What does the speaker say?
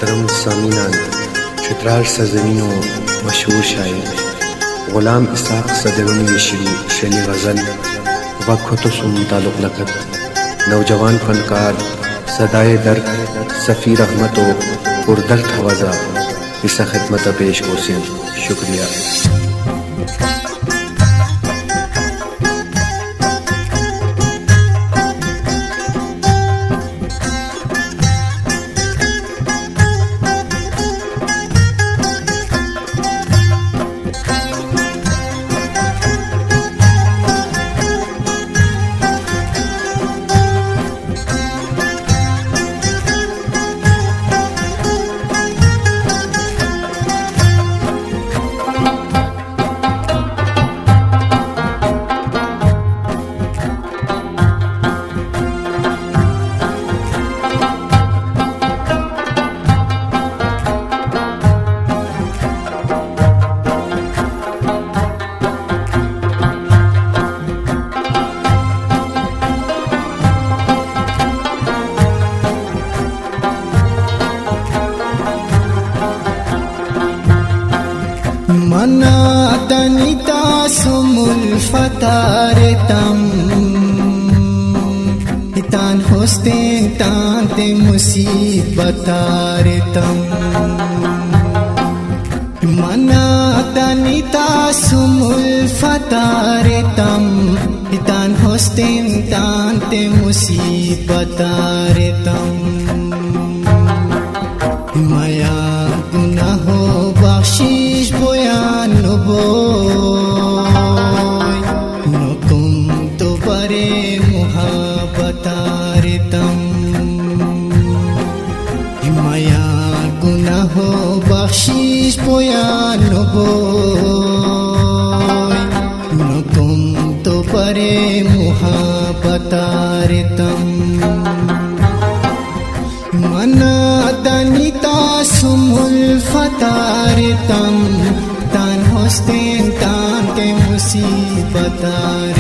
मोहतरम सामीनान, चित्रार सरजमीन व मशहूर शायर ग़ुलाम इसाक़ सदरुनी यशरी शेर गज़ल व खुतुसुम ताल्लुक़ लक़त नौजवान फ़नकार सदाए दर्द सफ़ी रहमत व पुरदर्द हवाज़ा इस खिदमत पेश होसें। शुक्रिया। मना तनिता सुमुल फतारतम तान होस्ते तांते मुसीबतारतम मना तनिता सुमुल फतारतम तान होस्ते तांते मुसीबतारतम माया गुनाहो बख्शिश बयान बोय नुकुम तो बरे मुहाबतारतम माया गुनाहो बख्शिश बयान बोय नुकुम तो बरे मुहाबतारतम मना तनिता सुमुल फतारतम तान होस्ते तान के मुसीबतार